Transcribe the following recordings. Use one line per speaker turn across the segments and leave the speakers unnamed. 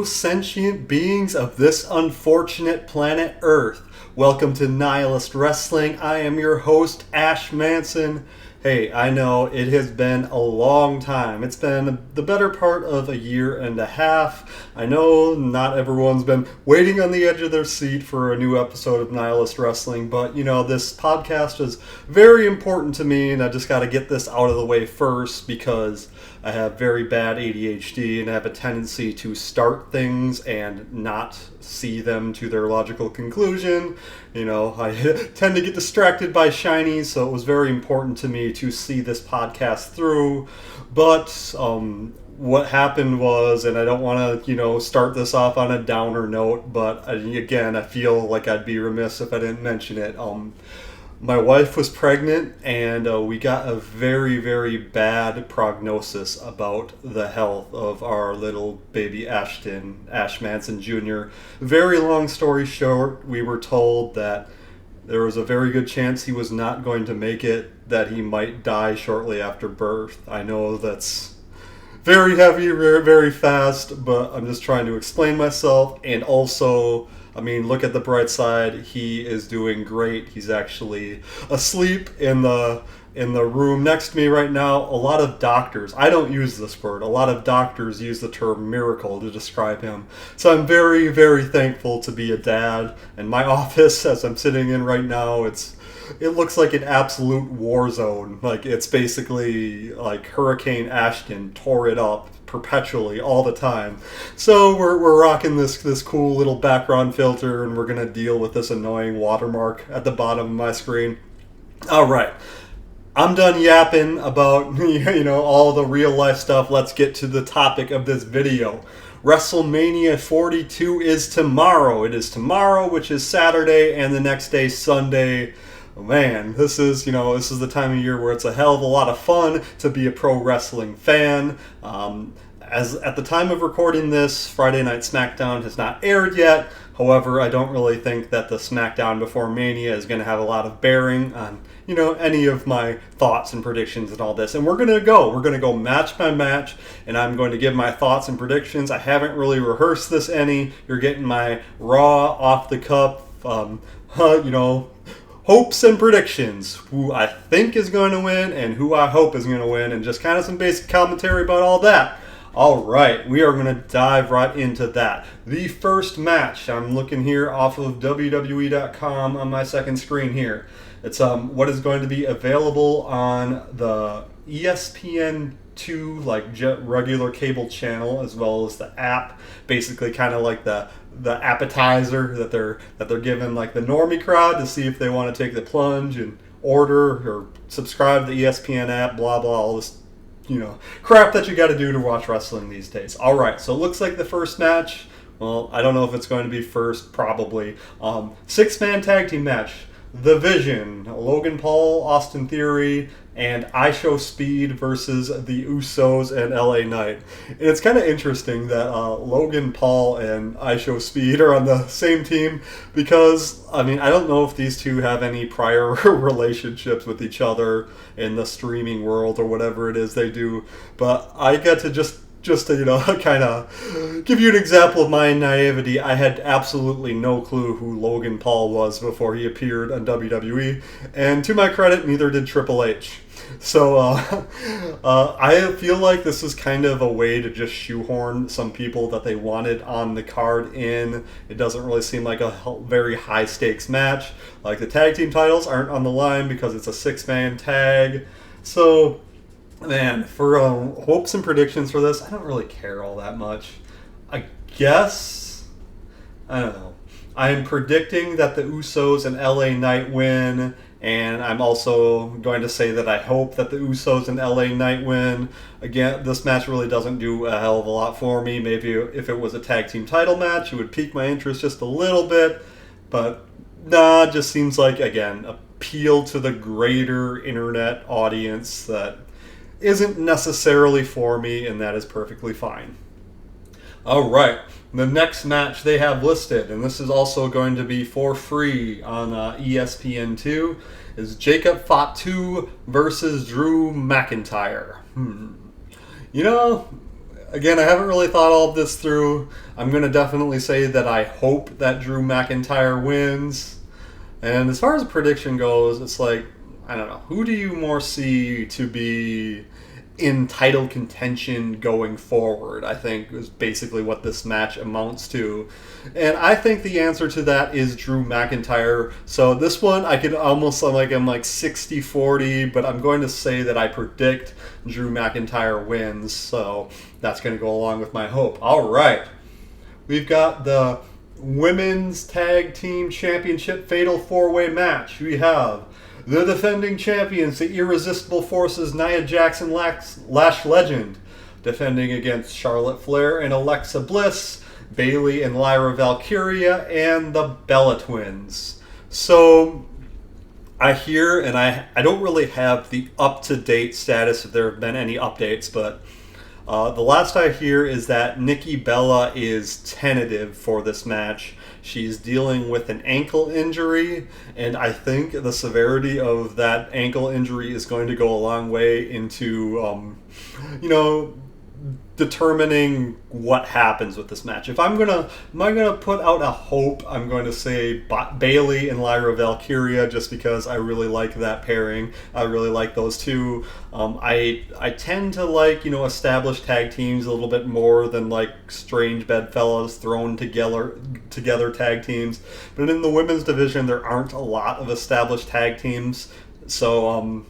Hello, sentient beings of this unfortunate planet Earth. Welcome to Nihilist Wrestling. I am your host, Ash Manson. Hey, I know it has been a long time. It's been the better part of a year and a half. I know not everyone's been waiting on the edge of their seat for a new episode of Nihilist Wrestling, but this podcast is very important to me, and I just got to get this out of the way first because I have very bad ADHD and I have a tendency to start things and not see them to their logical conclusion. I tend to get distracted by shinies, so it was very important to me to see this podcast through. But what happened was, and I don't want to, start this off on a downer note, but again, I feel like I'd be remiss if I didn't mention it. My wife was pregnant, and we got a very, very bad prognosis about the health of our little baby Ash Manson Jr. Very long story short, we were told that there was a very good chance he was not going to make it, that he might die shortly after birth. I know that's very heavy, very fast, but I'm just trying to explain myself, and also, look at the bright side. He is doing great. He's actually asleep in the room next to me right now. A lot of doctors, I don't use this word, a lot of doctors use the term miracle to describe him. So I'm very, very thankful to be a dad. And my office, as I'm sitting in right now, it looks like an absolute war zone. Like, it's basically like Hurricane Ashton tore it up perpetually all the time. So we're rocking this cool little background filter, and we're gonna deal with this annoying watermark at the bottom of my screen. All right, I'm done yapping about all the real life stuff. Let's get to the topic of this video. WrestleMania 42 is tomorrow. It is tomorrow, which is Saturday, and the next day, Sunday. Man, this is the time of year where it's a hell of a lot of fun to be a pro wrestling fan. As at the time of recording this, Friday Night SmackDown has not aired yet. However, I don't really think that the SmackDown before Mania is going to have a lot of bearing on any of my thoughts and predictions and all this. And we're going to go match by match, and I'm going to give my thoughts and predictions. I haven't really rehearsed this any. You're getting my raw, off the cuff, hopes and predictions, who I think is going to win and who I hope is going to win, and just kind of some basic commentary about all that. All right, we are going to dive right into that. The first match, I'm looking here off of WWE.com on my second screen here. It's what is going to be available on the ESPN2 regular cable channel, as well as the app. Basically, kind of like the appetizer that they're giving like the normie crowd to see if they want to take the plunge and order or subscribe to the ESPN app. Blah blah, all this crap that you got to do to watch wrestling these days. All right, so it looks like the first match. Well, I don't know if it's going to be first. Probably 6-man tag team match. The Vision, Logan Paul, Austin Theory, and I Show Speed versus the Usos and LA Knight. And it's kind of interesting that Logan Paul and I Show Speed are on the same team because, I don't know if these two have any prior relationships with each other in the streaming world or whatever it is they do, but I get to just to, kind of give you an example of my naivety. I had absolutely no clue who Logan Paul was before he appeared on WWE, and to my credit, neither did Triple H. So I feel like this is kind of a way to just shoehorn some people that they wanted on the card in. It doesn't really seem like a very high stakes match. Like, the tag team titles aren't on the line because it's a 6-man tag. So, man, for hopes and predictions for this, I don't really care all that much. I guess, I don't know. I'm predicting that the Usos and LA Knight win, and I'm also going to say that I hope that the Usos and LA Knight win. Again, this match really doesn't do a hell of a lot for me. Maybe if it was a tag team title match, it would pique my interest just a little bit, but nah, it just seems like, again, appeal to the greater internet audience that isn't necessarily for me, and that is perfectly fine. All right, the next match they have listed, and this is also going to be for free on ESPN2, is Jacob Fatu versus Drew McIntyre. Again, I haven't really thought all of this through. I'm going to definitely say that I hope that Drew McIntyre wins. And as far as a prediction goes, it's like, I don't know, who do you more see to be in title contention going forward, I think is basically what this match amounts to. And I think the answer to that is Drew McIntyre. So this one, I could almost sound like I'm like 60-40, but I'm going to say that I predict Drew McIntyre wins. So that's going to go along with my hope. All right. We've got the Women's Tag Team Championship Fatal 4-Way match. We have the defending champions, the Irresistible Forces, Nia Jackson, Lash Legend, defending against Charlotte Flair and Alexa Bliss, Bayley and Lyra Valkyria, and the Bella Twins. So I hear, and I don't really have the up-to-date status if there have been any updates, but the last I hear is that Nikki Bella is tentative for this match. She's dealing with an ankle injury, and I think the severity of that ankle injury is going to go a long way into, determining what happens with this match. Am I gonna put out a hope, I'm going to say Bayley and Lyra Valkyria, just because I really like that pairing. I really like those two. I tend to like established tag teams a little bit more than like strange bedfellows thrown together tag teams. But in the women's division, there aren't a lot of established tag teams. So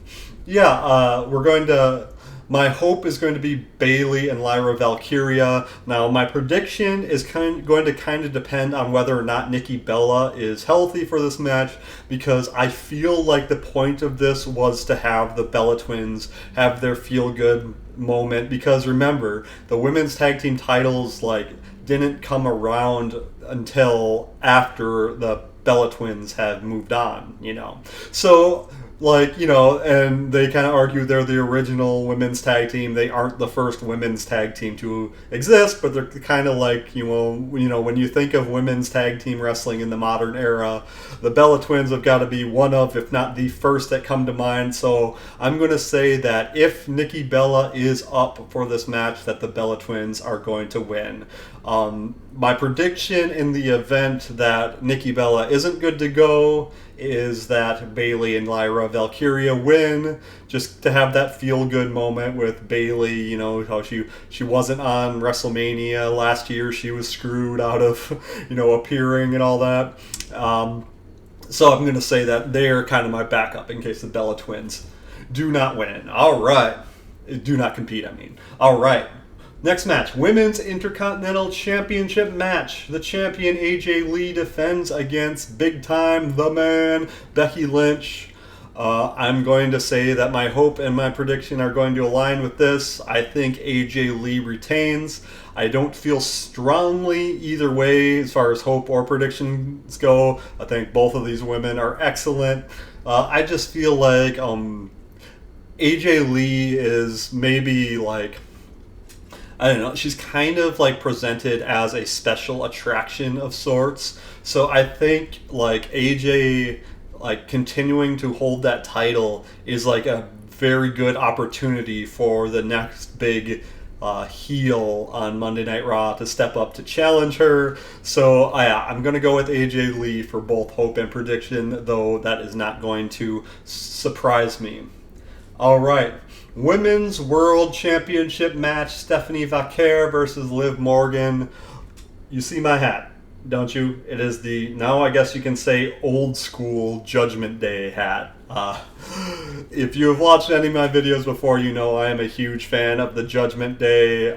we're going to. My hope is going to be Bayley and Lyra Valkyria. Now, my prediction is going to depend on whether or not Nikki Bella is healthy for this match, because I feel like the point of this was to have the Bella Twins have their feel-good moment. Because remember, the women's tag team titles didn't come around until after the Bella Twins had moved on, So and they kind of argue they're the original women's tag team. They aren't the first women's tag team to exist, but they're kind of when you think of women's tag team wrestling in the modern era, the Bella Twins have got to be one of, if not the first that come to mind. So I'm going to say that if Nikki Bella is up for this match, that the Bella Twins are going to win. My prediction in the event that Nikki Bella isn't good to go is that Bayley and Lyra Valkyria win, just to have that feel-good moment with Bayley, how she wasn't on WrestleMania last year. She was screwed out of, appearing and all that. So I'm going to say that they're kind of my backup in case the Bella Twins do not win. All right. Do not compete, I mean. All right. Next match, Women's Intercontinental Championship match. The champion AJ Lee defends against Big Time, the man, Becky Lynch. I'm going to say that my hope and my prediction are going to align with this. I think AJ Lee retains. I don't feel strongly either way as far as hope or predictions go. I think both of these women are excellent. I just feel like AJ Lee is maybe I don't know, she's kind of presented as a special attraction of sorts. So I think AJ continuing to hold that title is a very good opportunity for the next big heel on Monday Night Raw to step up to challenge her. So I'm going to go with AJ Lee for both hope and prediction, though that is not going to surprise me. All right. Women's World Championship match, Stephanie Vaquer versus Liv Morgan. You see my hat, don't you? It is now I guess you can say old school Judgment Day hat. If you have watched any of my videos before, you know I am a huge fan of the Judgment Day.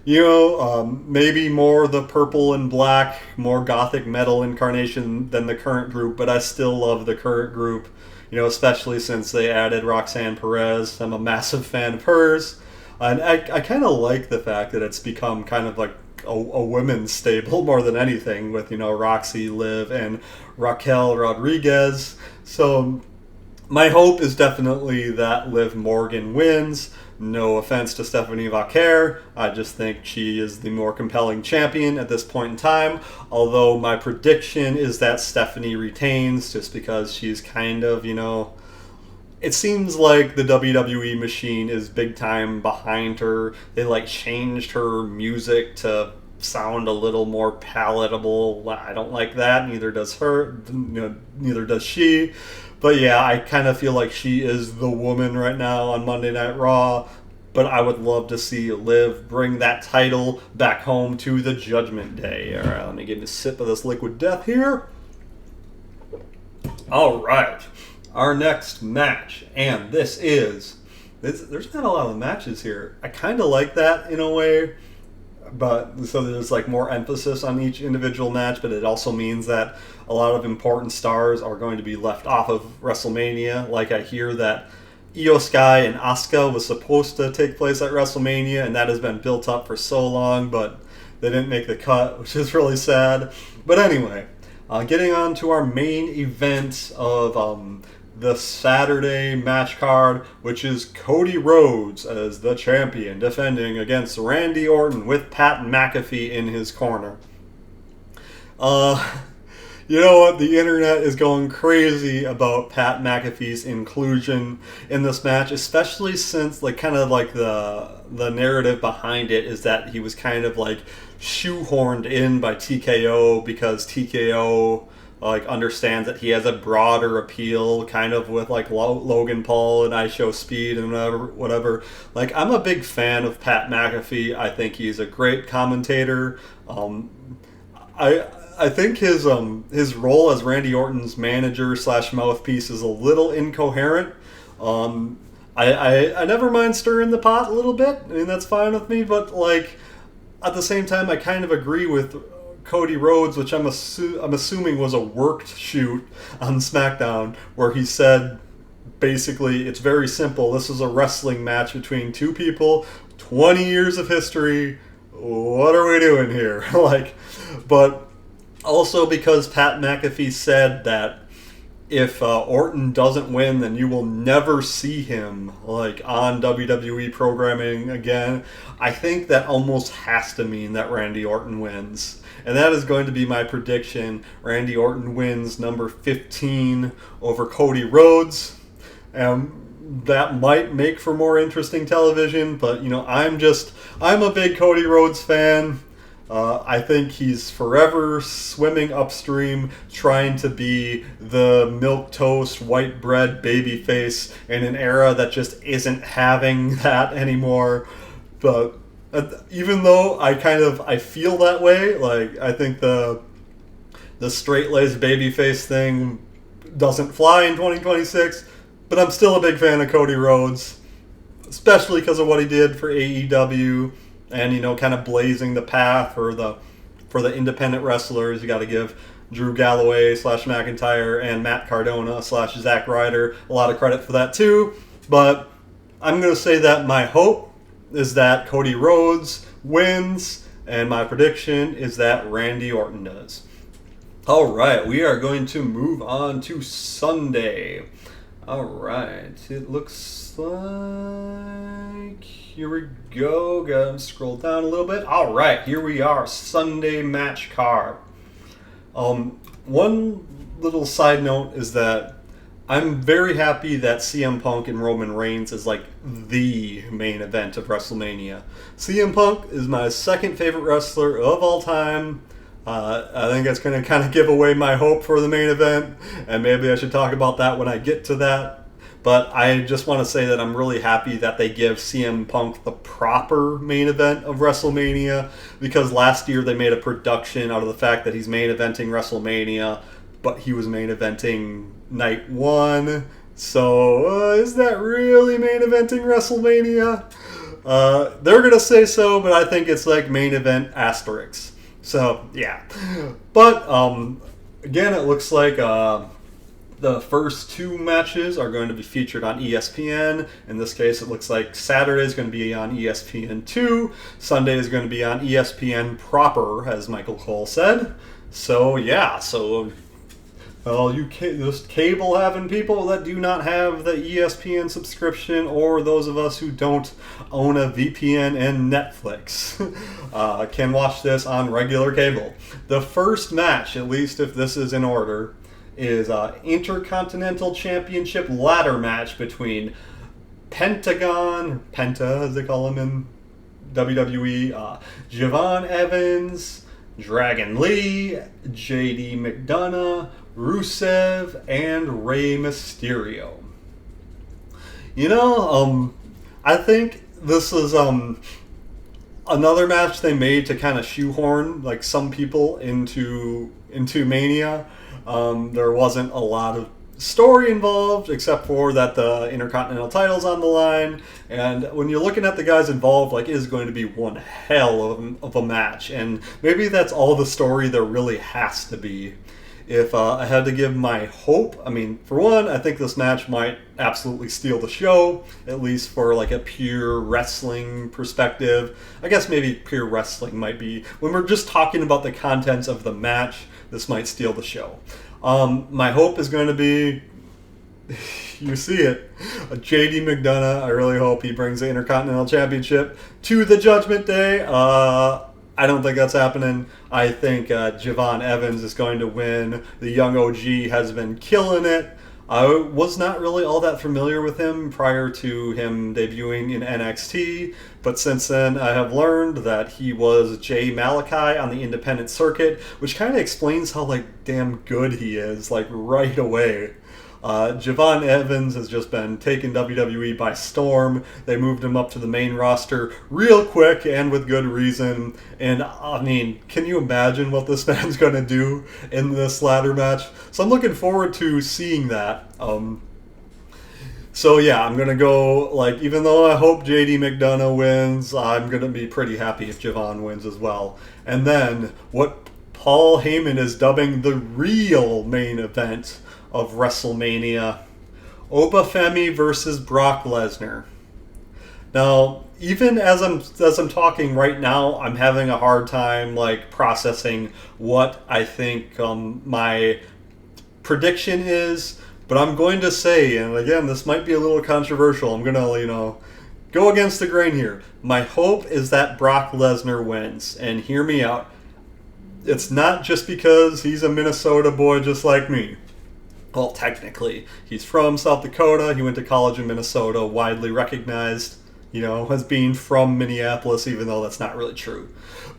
Maybe more the purple and black, more gothic metal incarnation than the current group, but I still love the current group. Especially since they added Roxanne Perez. I'm a massive fan of hers. And I kind of like the fact that it's become kind of a women's stable more than anything with, Roxy, Liv, and Raquel Rodriguez. So my hope is definitely that Liv Morgan wins. No offense to Stephanie Vaquer. I just think she is the more compelling champion at this point in time. Although my prediction is that Stephanie retains, just because she's kind of, it seems like the WWE machine is big time behind her. They like changed her music to sound a little more palatable. I don't like that. Neither does her. Neither does she. But yeah, I kind of feel like she is the woman right now on Monday Night Raw. But I would love to see Liv bring that title back home to the Judgment Day. All right, let me get a sip of this liquid death here. All right, our next match, and there's not a lot of matches here. I kind of like that in a way, but so there's like more emphasis on each individual match, but it also means that a lot of important stars are going to be left off of WrestleMania. Like I hear that Io Sky and Asuka was supposed to take place at WrestleMania, and that has been built up for so long, but they didn't make the cut, which is really sad. But anyway, getting on to our main event of the Saturday match card, which is Cody Rhodes as the champion, defending against Randy Orton with Pat McAfee in his corner. You know what? The internet is going crazy about Pat McAfee's inclusion in this match, especially since the narrative behind it is that he was kind of like shoehorned in by TKO because TKO understands that he has a broader appeal, kind of with like Logan Paul and I Show Speed and whatever. Like, I'm a big fan of Pat McAfee. I think he's a great commentator. I think his role as Randy Orton's manager / mouthpiece is a little incoherent. I never mind stirring the pot a little bit. I mean, that's fine with me. But like at the same time, I kind of agree with Cody Rhodes, which I'm assuming was a worked shoot on SmackDown, where he said basically it's very simple. This is a wrestling match between two people, 20 years of history. What are we doing here? But. Also because Pat McAfee said that if Orton doesn't win, then you will never see him on WWE programming again. I think that almost has to mean that Randy Orton wins. And that is going to be my prediction. Randy Orton wins number 15 over Cody Rhodes. That might make for more interesting television, but I'm a big Cody Rhodes fan. I think he's forever swimming upstream, trying to be the milquetoast, white bread babyface in an era that just isn't having that anymore. But even though I feel that way, I think the straight-laced babyface thing doesn't fly in 2026. But I'm still a big fan of Cody Rhodes, especially because of what he did for AEW. And, kind of blazing the path for the independent wrestlers. You got to give Drew Galloway / McIntyre and Matt Cardona / Zack Ryder a lot of credit for that too. But I'm going to say that my hope is that Cody Rhodes wins, and my prediction is that Randy Orton does. All right, we are going to move on to Sunday. All right, it looks like... Here we go. Gotta scroll down a little bit. All right, here we are. Sunday match card. One little side note is that I'm very happy that CM Punk and Roman Reigns is the main event of WrestleMania. CM Punk is my second favorite wrestler of all time. I think that's going to kind of give away my hope for the main event, and maybe I should talk about that when I get to that. But I just want to say that I'm really happy that they give CM Punk the proper main event of WrestleMania, because last year they made a production out of the fact that he's main eventing WrestleMania, but he was main eventing night one. So is that really main eventing WrestleMania? They're going to say so, but I think it's main event asterisks. So, yeah. But, again, it looks like the first two matches are going to be featured on ESPN. In this case, it looks like Saturday is going to be on ESPN2. Sunday is going to be on ESPN proper, as Michael Cole said. So, yeah. So, well, those cable-having people that do not have the ESPN subscription, or those of us who don't own a VPN and Netflix, can watch this on regular cable. The first match, at least if this is in order, is an Intercontinental Championship ladder match between Penta as they call him in WWE, Javon Evans, Dragon Lee, JD McDonough, Rusev, and Rey Mysterio. I think this is another match they made to kind of shoehorn like some people into Mania. There wasn't a lot of story involved, except for that the Intercontinental title's on the line, and when you're looking at the guys involved, like, it is going to be one hell of a match, and maybe that's all the story there really has to be. If I had to give my hope, I mean, for one, I think this match might absolutely steal the show, at least for like a pure wrestling perspective. I guess maybe pure wrestling might be, when we're just talking about the contents of the match, this might steal the show. My hope is going to be, you see it, JD McDonough. I really hope he brings the Intercontinental Championship to the Judgment Day. I don't think that's happening. I think Javon Evans is going to win. The young OG has been killing it. I was not really all that familiar with him prior to him debuting in NXT, but since then I have learned that he was Jay Malachi on the independent circuit, which kind of explains how like damn good he is, like right away. Javon Evans has just been taking WWE by storm. They moved him up to the main roster real quick and with good reason. And I mean, can you imagine what this man's going to do in this ladder match? So I'm looking forward to seeing that. So yeah, I'm going to go, like, even though I hope JD McDonough wins, I'm going to be pretty happy if Javon wins as well. And then what Paul Heyman is dubbing the real main event of WrestleMania, Oba Femi versus Brock Lesnar. Now, even as I'm talking right now, I'm having a hard time like processing what I think my prediction is. But I'm going to say, and again, this might be a little controversial. I'm gonna go against the grain here. My hope is that Brock Lesnar wins, and hear me out. It's not just because he's a Minnesota boy just like me. Well, technically, he's from South Dakota. He went to college in Minnesota, widely recognized, as being from Minneapolis, even though that's not really true.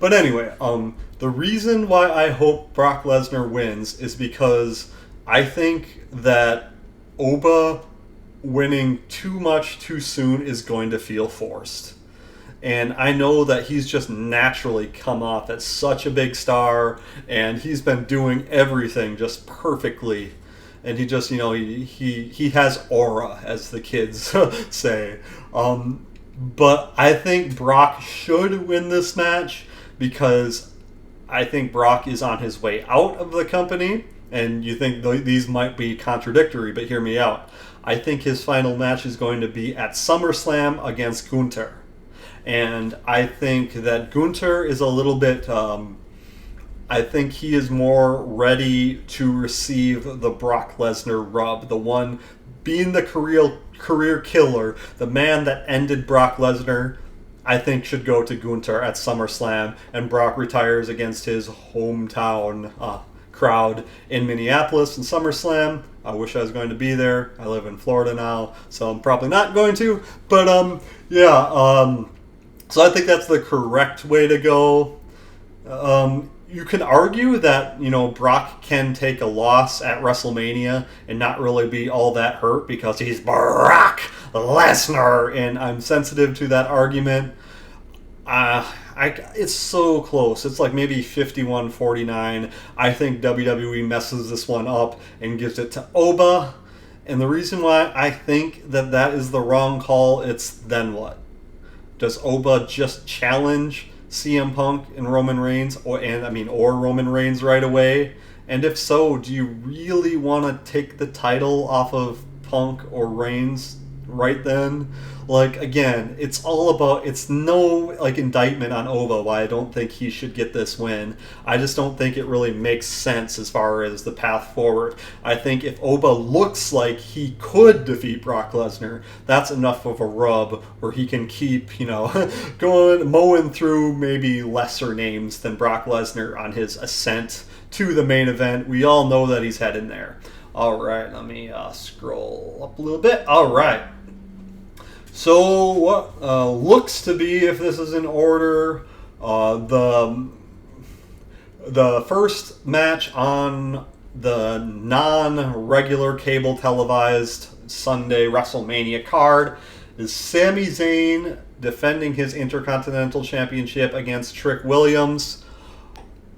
But anyway, the reason why I hope Brock Lesnar wins is because I think that Oba winning too much too soon is going to feel forced. And I know that he's just naturally come off as such a big star, and he's been doing everything just perfectly. And he just, he has aura, as the kids say. But I think Brock should win this match because I think Brock is on his way out of the company. And you think these might be contradictory, but hear me out. I think his final match is going to be at SummerSlam against Gunther. And I think that Gunther is a little bit... I think he is more ready to receive the Brock Lesnar rub, the one being the career killer, the man that ended Brock Lesnar. I think should go to Gunther at SummerSlam, and Brock retires against his hometown crowd in Minneapolis in SummerSlam. I wish I was going to be there. I live in Florida now, so I'm probably not going to. But so I think that's the correct way to go. You can argue that, Brock can take a loss at WrestleMania and not really be all that hurt because he's Brock Lesnar, and I'm sensitive to that argument. It's so close. It's like maybe 51-49. I think WWE messes this one up and gives it to Oba. And the reason why I think that is the wrong call, it's then what? Does Oba just challenge CM Punk and Roman Reigns, or Roman Reigns right away? And if so, do you really want to take the title off of Punk or Reigns right then. Like, again, it's all about, it's no, like, indictment on Ova why I don't think he should get this win. I just don't think it really makes sense as far as the path forward. I think if Ova looks like he could defeat Brock Lesnar, that's enough of a rub where he can keep, going, mowing through maybe lesser names than Brock Lesnar on his ascent to the main event. We all know that he's heading there. All right, let me scroll up a little bit. All right. So what looks to be, if this is in order, the first match on the non-regular cable televised Sunday WrestleMania card is Sami Zayn defending his Intercontinental Championship against Trick Williams.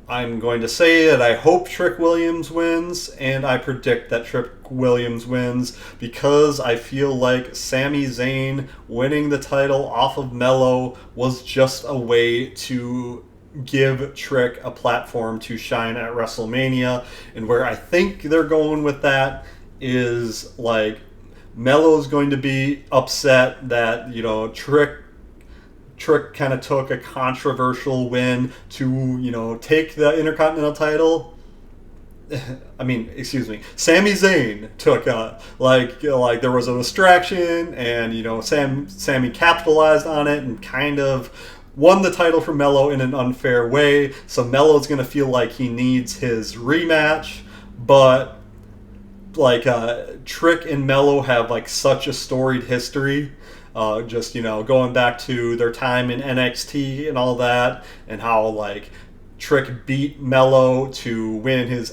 I'm going to say that I hope Trick Williams wins, and I predict that Trick Williams wins because I feel like Sami Zayn winning the title off of Melo was just a way to give Trick a platform to shine at WrestleMania. And where I think they're going with that is, like, Melo's going to be upset that, Trick kind of took a controversial win to, take the Intercontinental title. Sami Zayn took there was a distraction, and Sami capitalized on it and kind of won the title from Melo in an unfair way. So Melo's going to feel like he needs his rematch, but Trick and Melo have such a storied history. Going back to their time in NXT and all that, and how Trick beat Melo to win his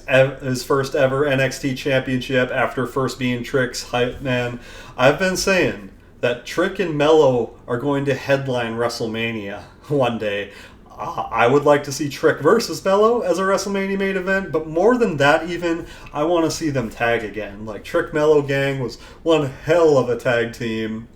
first ever NXT championship after first being Trick's hype man. I've been saying that Trick and Melo are going to headline WrestleMania one day. I would like to see Trick versus Melo as a WrestleMania main event, but more than that even, I want to see them tag again. Trick Melo Gang was one hell of a tag team.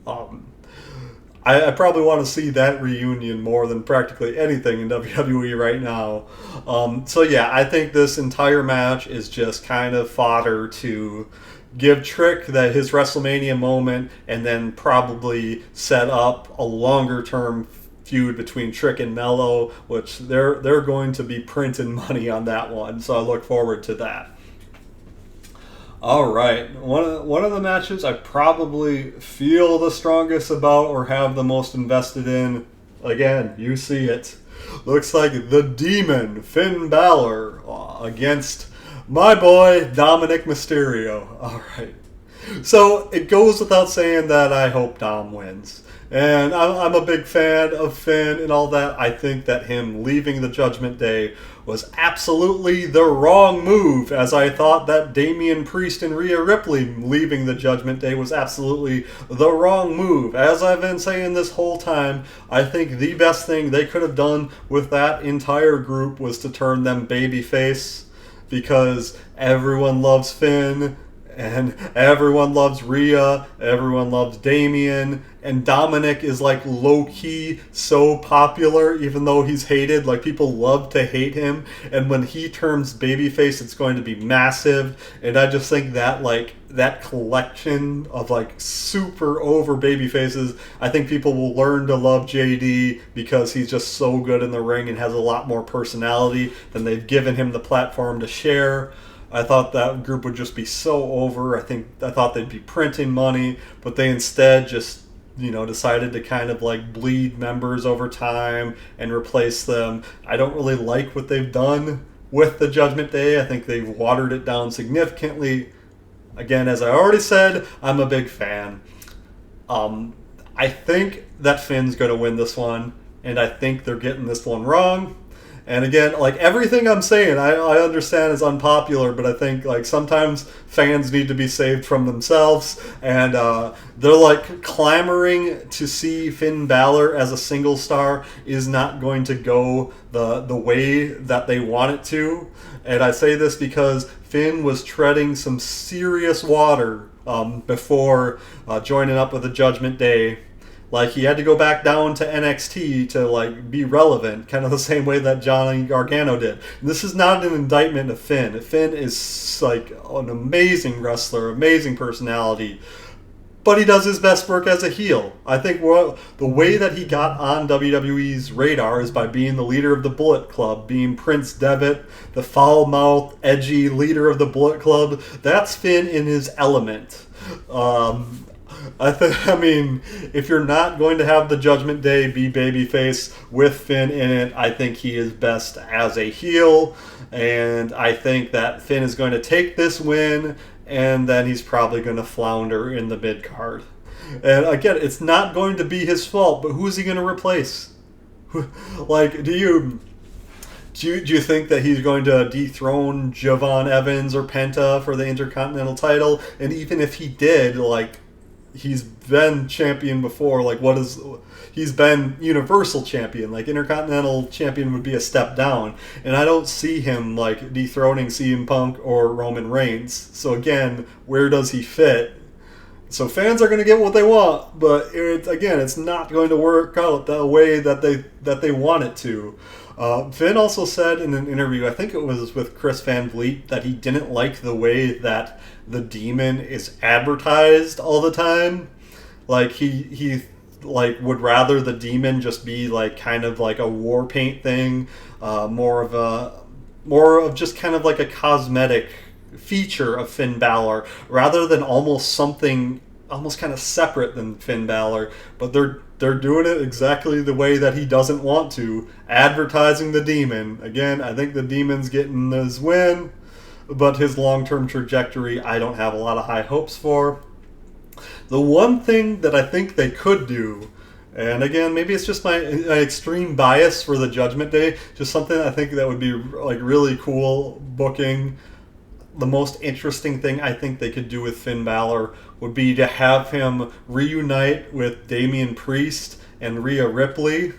I probably want to see that reunion more than practically anything in WWE right now. I think this entire match is just kind of fodder to give Trick his WrestleMania moment, and then probably set up a longer term feud between Trick and Melo, which they're going to be printing money on that one. So I look forward to that. All right, one of the matches I probably feel the strongest about or have the most invested in. Again, you see it. Looks like the Demon Finn Balor against my boy Dominic Mysterio. All right, so it goes without saying that I hope Dom wins. And I'm a big fan of Finn and all that. I think that him leaving the Judgment Day was absolutely the wrong move, as I thought that Damian Priest and Rhea Ripley leaving the Judgment Day was absolutely the wrong move. As I've been saying this whole time, I think the best thing they could have done with that entire group was to turn them babyface, because everyone loves Finn, and everyone loves Rhea, everyone loves Damian, and Dominic is low-key so popular, even though he's hated. People love to hate him, and when he turns babyface, it's going to be massive. And I just think that that collection of super over babyfaces, I think people will learn to love JD because he's just so good in the ring and has a lot more personality than they've given him the platform to share. I thought that group would just be so over. I thought they'd be printing money, but they instead just, decided to kind of bleed members over time and replace them. I don't really like what they've done with the Judgment Day. I think they've watered it down significantly. Again, as I already said, I'm a big fan. I think that Finn's going to win this one, and I think they're getting this one wrong. And again, everything I'm saying, I understand is unpopular, but I think sometimes fans need to be saved from themselves, and they're clamoring to see Finn Balor as a single star is not going to go the way that they want it to. And I say this because Finn was treading some serious water before joining up with the Judgment Day. He had to go back down to NXT to, be relevant, kind of the same way that Johnny Gargano did. And this is not an indictment of Finn. Finn is, an amazing wrestler, amazing personality. but he does his best work as a heel. I think the way that he got on WWE's radar is by being the leader of the Bullet Club, being Prince Devitt, the foul-mouthed, edgy leader of the Bullet Club. That's Finn in his element. I mean, if you're not going to have the Judgment Day be babyface with Finn in it, I think he is best as a heel, and I think that Finn is going to take this win, and then he's probably going to flounder in the mid-card. And again, it's not going to be his fault, but who is he going to replace? Like, do you think that he's going to dethrone Javon Evans or Penta for the Intercontinental title? And even if he did, like, he's been champion before. Like, he's been Universal Champion. Like, Intercontinental Champion would be a step down. And I don't see him, like, dethroning CM Punk or Roman Reigns. So again, where does he fit? So fans are going to get what they want, but it's not going to work out the way that they want it to. Finn also said in an interview, I think it was with Chris Van Vliet, that he didn't like the way that the Demon is advertised all the time. Like, he would rather the Demon just be like kind of like a war paint thing, more of just kind of like a cosmetic feature of Finn Balor, rather than almost something almost kind of separate than Finn Balor. But they're doing it exactly the way that he doesn't want to, advertising the Demon. Again, I think the Demon's getting his win, but his long-term trajectory I don't have a lot of high hopes for. The one thing that I think they could do, and again, maybe it's just my extreme bias for the Judgment Day, just something I think that would be like really cool booking. The most interesting thing I think they could do with Finn Balor would be to have him reunite with Damian Priest and Rhea Ripley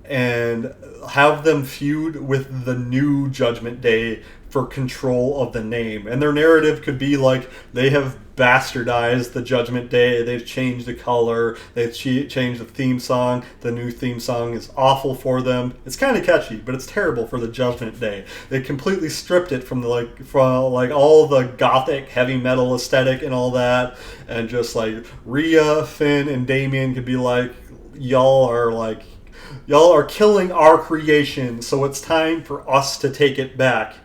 and have them feud with the new Judgment Day for control of the name. And their narrative could be like they have bastardized the Judgment Day, they've changed the color, they've changed the theme song, the new theme song is awful for them. It's kind of catchy, but it's terrible for the Judgment Day. They completely stripped it from all the gothic heavy metal aesthetic and all that, and just like Rhea, Finn, and Damian could be like, y'all are killing our creation, so it's time for us to take it back.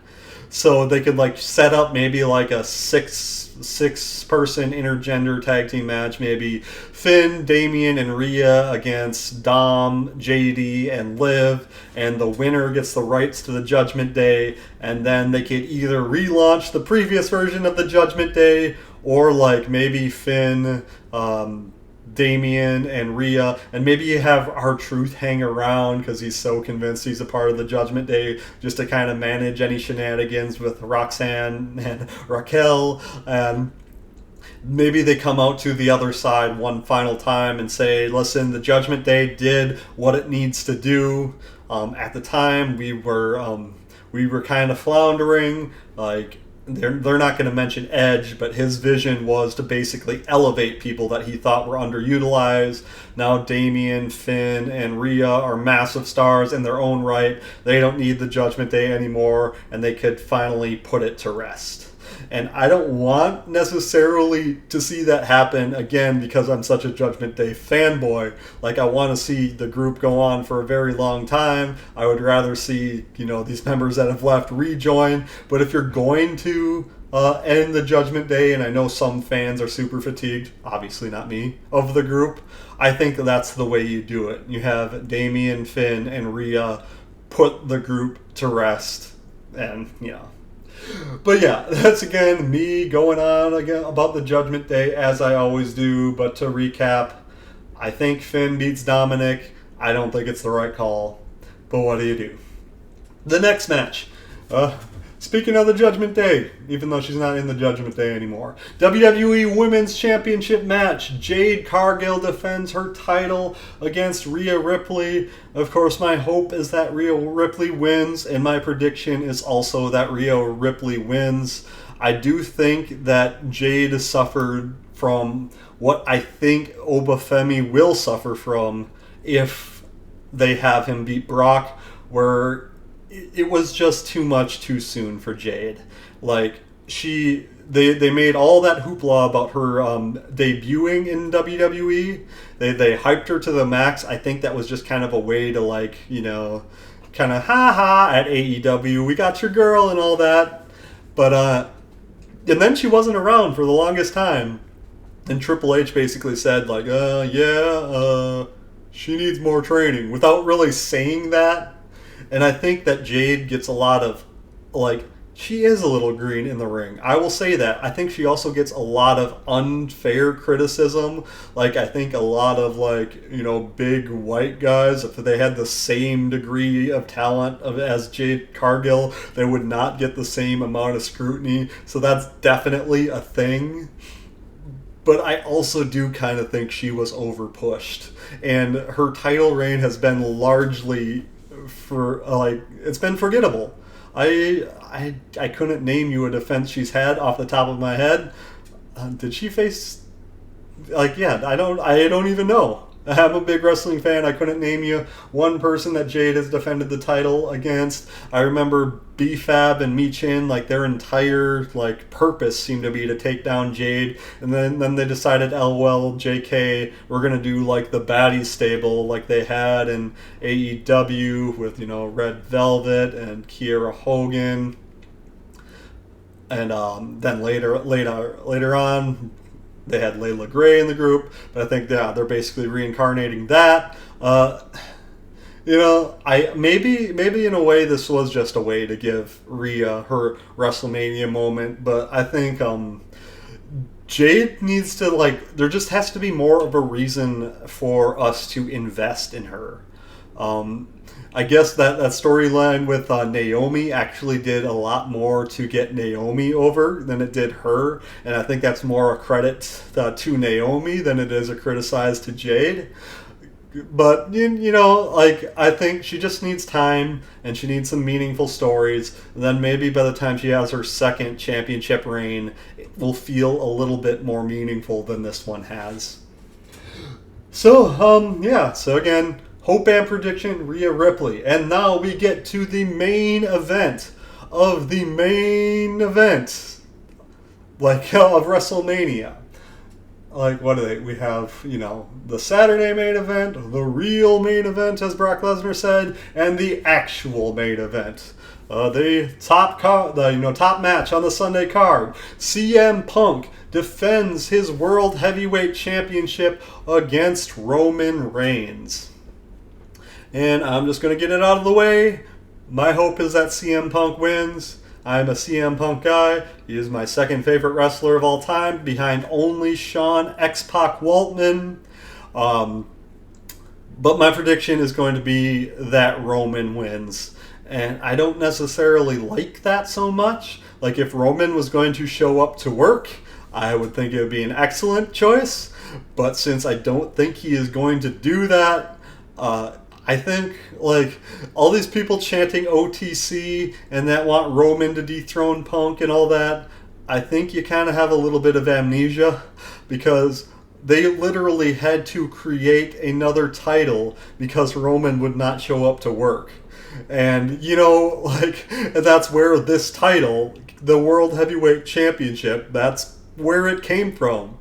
So they could like set up maybe like a six-person intergender tag team match, maybe Finn, Damian, and Rhea against Dom, JD, and Liv, and the winner gets the rights to the Judgment Day, and then they could either relaunch the previous version of the Judgment Day, or like maybe Finn, Damian, and Rhea, and maybe you have R-Truth hang around because he's so convinced he's a part of the Judgment Day, just to kind of manage any shenanigans with Roxanne and Raquel, and maybe they come out to the other side one final time and say, listen, the Judgment Day did what it needs to do. At the time, we were kind of floundering, like, they're not going to mention Edge, but his vision was to basically elevate people that he thought were underutilized. Now Damian, Finn, and Rhea are massive stars in their own right. They don't need the Judgment Day anymore, and they could finally put it to rest. And I don't want necessarily to see that happen again because I'm such a Judgment Day fanboy. Like, I want to see the group go on for a very long time. I would rather see, these members that have left rejoin. But if you're going to end the Judgment Day, and I know some fans are super fatigued, obviously not me, of the group, I think that's the way you do it. You have Damian, Finn, and Rhea put the group to rest, and, But yeah, that's again me going on again about the Judgment Day as I always do. But to recap, I think Finn beats Dominic. I don't think it's the right call. But what do you do? The next match. Speaking of the Judgment Day, even though she's not in the Judgment Day anymore. WWE Women's Championship match. Jade Cargill defends her title against Rhea Ripley. Of course, my hope is that Rhea Ripley wins, and my prediction is also that Rhea Ripley wins. I do think that Jade suffered from what I think Obafemi will suffer from if they have him beat Brock, where it was just too much too soon for Jade. Like, they made all that hoopla about her debuting in WWE. They hyped her to the max. I think that was just kind of a way to, like, kind of ha at AEW. We got your girl and all that. But and then she wasn't around for the longest time. And Triple H basically said, like, she needs more training, without really saying that. And I think that Jade gets a lot of, like, she is a little green in the ring. I will say that. I think she also gets a lot of unfair criticism. Like, I think a lot of, like, big white guys, if they had the same degree of talent as Jade Cargill, they would not get the same amount of scrutiny. So that's definitely a thing. But I also do kind of think she was overpushed. And her title reign has been largely it's been forgettable. I couldn't name you a defense she's had off the top of my head. Did she face? I don't even know. I'm a big wrestling fan. I couldn't name you one person that Jade has defended the title against. I remember B-Fab and Michin, like, their entire, like, purpose seemed to be to take down Jade, and then they decided, LOL, JK, we're gonna do, like, the baddies stable like they had in AEW with, Red Velvet and Kiera Hogan, and then later on, they had Layla Gray in the group, but I think they're basically reincarnating that. I maybe in a way this was just a way to give Rhea her WrestleMania moment, but I think Jade needs to, like, there just has to be more of a reason for us to invest in her. I guess that storyline with Naomi actually did a lot more to get Naomi over than it did her, and I think that's more a credit to Naomi than it is a criticize to Jade. But, I think she just needs time, and she needs some meaningful stories, and then maybe by the time she has her second championship reign, it will feel a little bit more meaningful than this one has. So, so again, hope and prediction, Rhea Ripley. And now we get to the main event of the main event, like, of WrestleMania. Like, what do we have, the Saturday main event, the real main event, as Brock Lesnar said, and the actual main event. The top match on the Sunday card. CM Punk defends his World Heavyweight Championship against Roman Reigns. And I'm just going to get it out of the way. My hope is that CM Punk wins. I'm a CM Punk guy. He is my second favorite wrestler of all time, behind only Shawn X-Pac Waltman. But my prediction is going to be that Roman wins. And I don't necessarily like that so much. Like, if Roman was going to show up to work, I would think it would be an excellent choice. But since I don't think he is going to do that, I think, like, all these people chanting OTC and that want Roman to dethrone Punk and all that, I think you kind of have a little bit of amnesia, because they literally had to create another title because Roman would not show up to work. And, that's where this title, the World Heavyweight Championship, that's where it came from.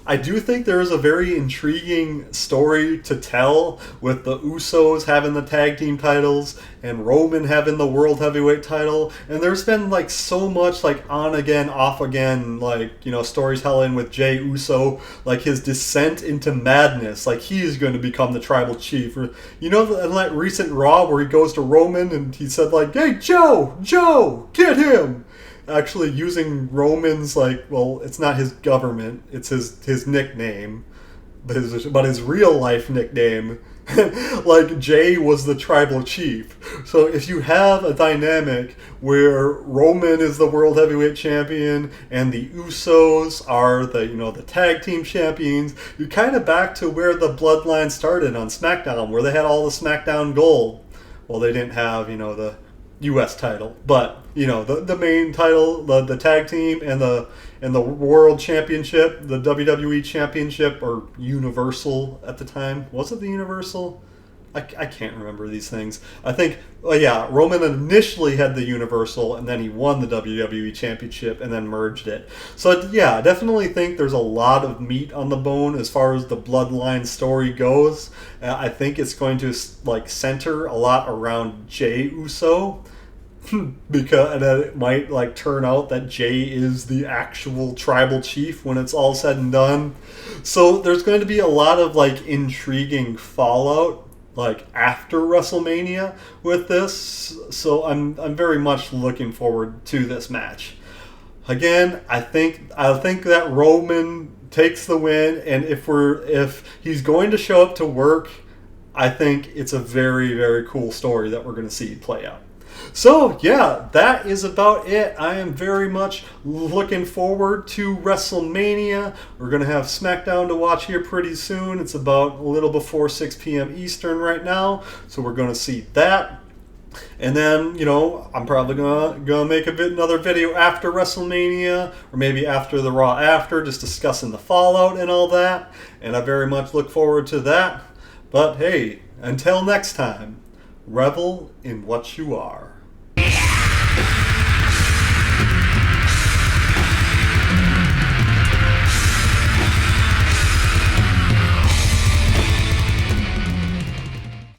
I do think there is a very intriguing story to tell with the Usos having the tag team titles and Roman having the World Heavyweight title. And there's been, like, so much, like, on again, off again, like, storytelling with Jey Uso, like his descent into madness, like he's going to become the tribal chief. Or, in that recent Raw where he goes to Roman and he said, like, "Hey, Joe, get him!" Actually using Roman's, like, well, it's not his government, it's his nickname, but his real life nickname, like, Jay was the tribal chief. So if you have a dynamic where Roman is the World Heavyweight Champion and the Usos are the tag team champions, you're kind of back to where the Bloodline started on SmackDown, where they had all the SmackDown gold. Well, they didn't have, the U.S. title, but the main title, the tag team and the World Championship, the WWE Championship, or Universal at the time. Was it the Universal? I can't remember these things. I think, well, yeah, Roman initially had the Universal, and then he won the WWE Championship, and then merged it. So yeah, I definitely think there's a lot of meat on the bone as far as the Bloodline story goes. I think it's going to like center a lot around Jey Uso. Because and then it might like turn out that Jay is the actual tribal chief when it's all said and done. So there's going to be a lot of like intriguing fallout like after WrestleMania with this. So I'm very much looking forward to this match. Again, I think that Roman takes the win, and if he's going to show up to work, I think it's a very, very cool story that we're going to see play out. So, yeah, that is about it. I am very much looking forward to WrestleMania. We're going to have SmackDown to watch here pretty soon. It's about a little before 6 p.m. Eastern right now, so we're going to see that. And then, I'm probably gonna make another video after WrestleMania, or maybe after the Raw after, just discussing the fallout and all that. And I very much look forward to that. But hey, until next time, revel in what you are.